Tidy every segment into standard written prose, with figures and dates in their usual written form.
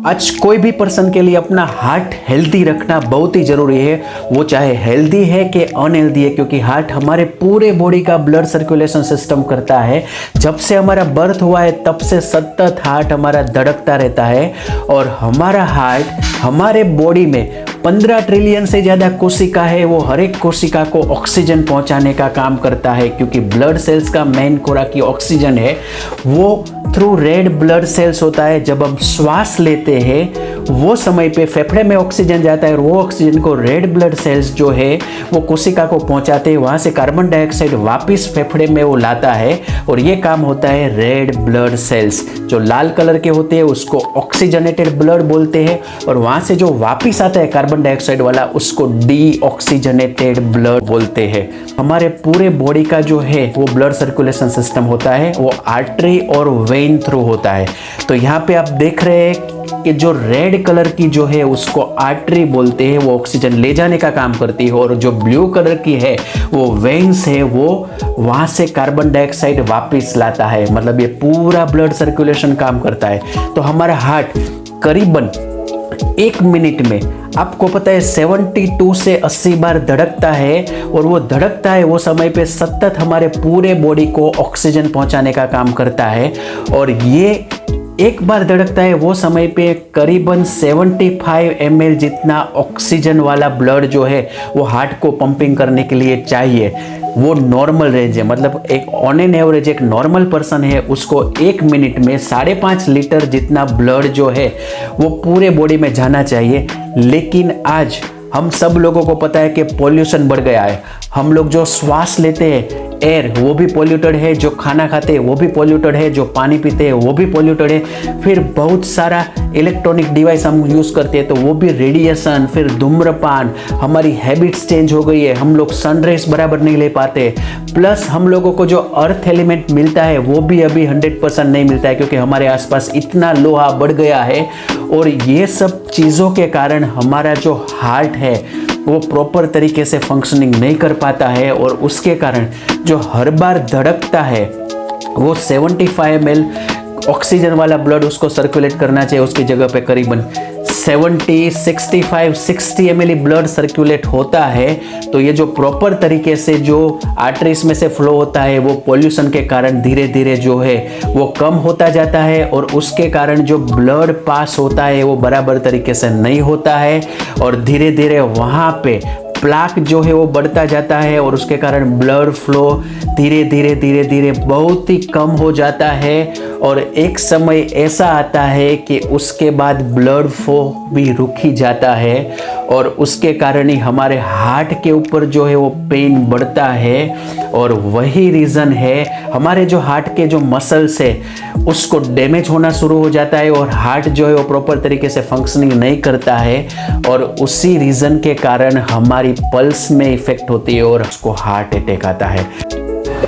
आज कोई भी पर्सन के लिए अपना हार्ट हेल्दी रखना बहुत ही ज़रूरी है, वो चाहे हेल्दी है कि अनहेल्दी है, क्योंकि हार्ट हमारे पूरे बॉडी का ब्लड सर्कुलेशन सिस्टम करता है। जब से हमारा बर्थ हुआ है तब से सतत हार्ट हमारा धड़कता रहता है और हमारा हार्ट हमारे बॉडी में 15 ट्रिलियन से ज़्यादा कोशिका है, वो हर एक कोशिका को ऑक्सीजन पहुंचाने का काम करता है, क्योंकि ब्लड सेल्स का मेन खुराक ही ऑक्सीजन है। वो थ्रू रेड ब्लड सेल्स होता है। जब हम श्वास लेते हैं वो समय पे फेफड़े में ऑक्सीजन जाता है और वो ऑक्सीजन को रेड ब्लड सेल्स जो है वो कोशिका को पहुंचाते हैं, वहाँ से कार्बन डाइऑक्साइड वापस फेफड़े में वो लाता है और ये काम होता है रेड ब्लड सेल्स। जो लाल कलर के होते हैं उसको ऑक्सीजनेटेड ब्लड बोलते हैं और वहाँ से जो वापस आता है कार्बन डाइऑक्साइड वाला उसको डीऑक्सीजनेटेड ब्लड बोलते हैं। हमारे पूरे बॉडी का जो है वो ब्लड सर्कुलेशन सिस्टम होता है वो आर्टरी और वेन थ्रू होता है। तो यहाँ पे आप देख रहे हैं कि जो रेड कलर की जो है उसको आर्टरी बोलते हैं, वो ऑक्सीजन ले जाने का काम करती है, और जो ब्लू कलर की है वो वेन्स है, वो वहाँ से कार्बन डाइऑक्साइड वापस लाता है। मतलब ये पूरा ब्लड सर्कुलेशन काम करता है। तो हमारा हार्ट करीबन 1 मिनट में आपको पता है 72 से 80 बार धड़कता है, और वो धड़कता है वो समय पे सतत हमारे पूरे बॉडी को ऑक्सीजन पहुंचाने का काम करता है। और ये एक बार धड़कता है वो समय पे करीबन 75 ml जितना ऑक्सीजन वाला ब्लड जो है वो हार्ट को पंपिंग करने के लिए चाहिए। वो नॉर्मल रेंज है, मतलब एक ऑन एन एवरेज एक नॉर्मल पर्सन है उसको 1 मिनट में 5.5 लीटर जितना ब्लड जो है वो पूरे बॉडी में जाना चाहिए। लेकिन आज हम सब लोगों को पता है कि पॉल्यूशन बढ़ गया है। हम लोग जो श्वास लेते हैं एयर वो भी पॉल्यूटेड है, जो खाना खाते हैं वो भी पॉल्यूटेड है, जो पानी पीते हैं वो भी पॉल्यूटेड है, फिर बहुत सारा इलेक्ट्रॉनिक डिवाइस हम यूज़ करते हैं तो वो भी रेडिएशन, फिर धूम्रपान, हमारी हैबिट्स चेंज हो गई है, हम लोग सनराइज बराबर नहीं ले पाते, प्लस हम लोगों को जो अर्थ एलिमेंट मिलता है वो भी अभी 100% नहीं मिलता है, क्योंकि हमारे आसपास इतना लोहा बढ़ गया है। और ये सब चीज़ों के कारण हमारा जो हार्ट है वो प्रॉपर तरीके से फंक्शनिंग नहीं कर पाता है, और उसके कारण जो हर बार धड़कता है वो 75 ml ऑक्सीजन वाला ब्लड उसको सर्कुलेट करना चाहिए, उसकी जगह पे करीबन 70, 65, 60 ml ब्लड सर्कुलेट होता है। तो ये जो प्रॉपर तरीके से जो आर्टरीज में से फ्लो होता है वो पॉल्यूशन के कारण धीरे धीरे जो है वो कम होता जाता है, और उसके कारण जो ब्लड पास होता है वो बराबर तरीके से नहीं होता है, और धीरे धीरे वहाँ पे प्लाक जो है वो बढ़ता जाता है, और उसके कारण ब्लड फ्लो धीरे धीरे धीरे धीरे बहुत ही कम हो जाता है। और एक समय ऐसा आता है कि उसके बाद ब्लड फ्लो भी रुक ही जाता है, और उसके कारण ही हमारे हार्ट के ऊपर जो है वो पेन बढ़ता है। और वही रीज़न है हमारे जो हार्ट के जो मसल्स है उसको डैमेज होना शुरू हो जाता है, और हार्ट जो है वो प्रॉपर तरीके से फंक्शनिंग नहीं करता है, और उसी रीज़न के कारण हमारी पल्स में इफेक्ट होती है और उसको हार्ट अटैक आता है।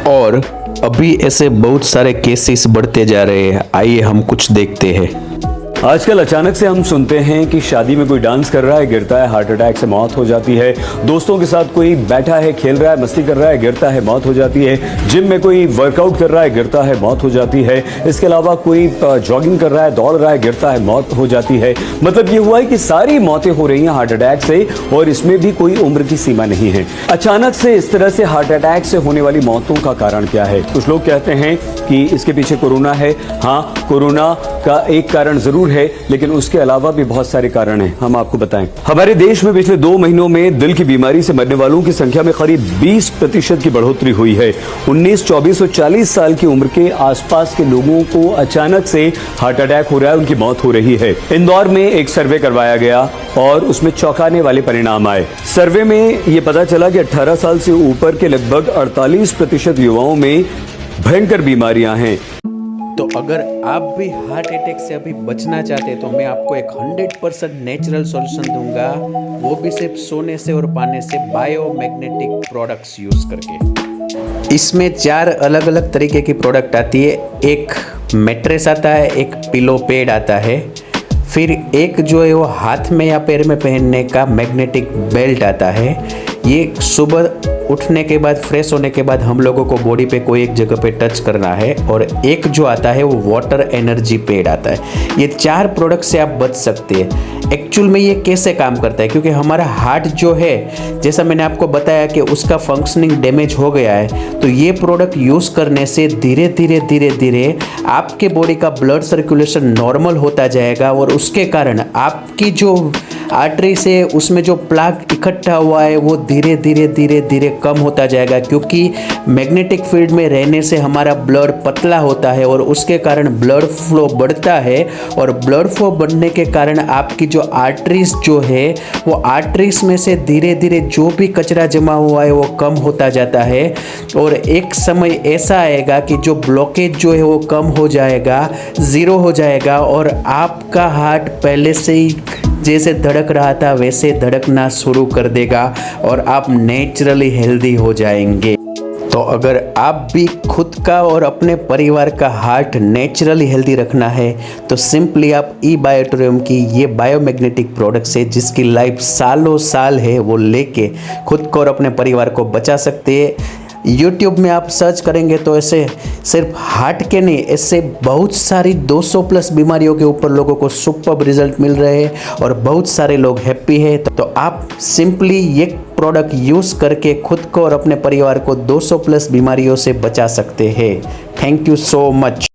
और अभी ऐसे बहुत सारे केसेस बढ़ते जा रहे हैं, आइए हम कुछ देखते हैं। आजकल अचानक से हम सुनते हैं कि शादी में कोई डांस कर रहा है, गिरता है, हार्ट अटैक से मौत हो जाती है। दोस्तों के साथ कोई बैठा है, खेल रहा है, मस्ती कर रहा है, गिरता है, मौत हो जाती है। जिम में कोई वर्कआउट कर रहा है, गिरता है, मौत हो जाती है। इसके अलावा कोई जॉगिंग कर रहा है, दौड़ रहा है, गिरता है, मौत हो जाती है। मतलब ये हुआ है कि सारी मौतें हो रही हैं हार्ट अटैक से, और इसमें भी कोई उम्र की सीमा नहीं है। अचानक से इस तरह से हार्ट अटैक से होने वाली मौतों का कारण क्या है? कुछ लोग कहते हैं कि इसके पीछे कोरोना है। हाँ, कोरोना का एक कारण जरूर है, लेकिन उसके अलावा भी बहुत सारे कारण हैं। हम आपको बताएं, हमारे देश में पिछले 2 महीनों में दिल की बीमारी से मरने वालों की संख्या में करीब 20% की बढ़ोतरी हुई है। 19, 24 और 40 साल की उम्र के आसपास के लोगों को अचानक से हार्ट अटैक हो रहा है, उनकी मौत हो रही है। इंदौर में एक सर्वे करवाया गया और उसमें चौंकाने वाले परिणाम आए। सर्वे में यह पता चला कि 18 साल से ऊपर के लगभग 48% युवाओं में भयंकर बीमारियां हैं। तो अगर आप भी हार्ट अटैक से अभी बचना चाहते हैं तो मैं आपको एक 100% नेचुरल सॉल्यूशन दूंगा, वो भी सिर्फ सोने से और पानी से, बायोमैग्नेटिक प्रोडक्ट्स यूज़ करके। इसमें 4 अलग अलग तरीके की प्रोडक्ट आती है। एक मैट्रेस आता है, एक पिलो पैड आता है, फिर एक जो है वो हाथ में या पैर में पहनने का मैग्नेटिक बेल्ट आता है। ये सुबह उठने के बाद, फ्रेश होने के बाद हम लोगों को बॉडी पे कोई एक जगह पे टच करना है, और एक जो आता है वो वाटर एनर्जी पैड आता है। ये 4 प्रोडक्ट से आप बच सकते हैं। एक्चुअल में ये कैसे काम करता है, क्योंकि हमारा हार्ट जो है, जैसा मैंने आपको बताया कि उसका फंक्शनिंग डैमेज हो गया है, तो ये प्रोडक्ट यूज़ करने से धीरे धीरे आपके बॉडी का ब्लड सर्कुलेशन नॉर्मल होता जाएगा, और उसके कारण आपकी जो आर्टरी से उसमें जो प्लाक इकट्ठा हुआ है वो धीरे धीरे कम होता जाएगा, क्योंकि मैग्नेटिक फील्ड में रहने से हमारा ब्लड पतला होता है और उसके कारण ब्लड फ्लो बढ़ता है, और ब्लड फ्लो बढ़ने के कारण आपकी जो आर्टरीज जो है वो आर्टरीज में से धीरे धीरे जो भी कचरा जमा हुआ है वो कम होता जाता है, और एक समय ऐसा आएगा कि जो ब्लॉकेज जो है वो कम हो जाएगा, ज़ीरो हो जाएगा, और आपका हार्ट पहले से ही जैसे धड़क रहा था वैसे धड़कना शुरू कर देगा और आप नेचुरली हेल्दी हो जाएंगे। तो अगर आप भी खुद का और अपने परिवार का हार्ट नेचुरली हेल्दी रखना है तो सिंपली आप ई बायोटोरियम की ये बायोमैग्नेटिक प्रोडक्ट्स है, जिसकी लाइफ सालों साल है, वो लेके खुद को और अपने परिवार को बचा सकते हैं। YouTube में आप सर्च करेंगे तो ऐसे सिर्फ हार्ट के नहीं, ऐसे बहुत सारी 200 प्लस बीमारियों के ऊपर लोगों को सुपर्ब रिजल्ट मिल रहे हैं और बहुत सारे लोग हैप्पी हैं। तो आप सिंपली ये प्रोडक्ट यूज़ करके खुद को और अपने परिवार को 200 प्लस बीमारियों से बचा सकते हैं। Thank you so much.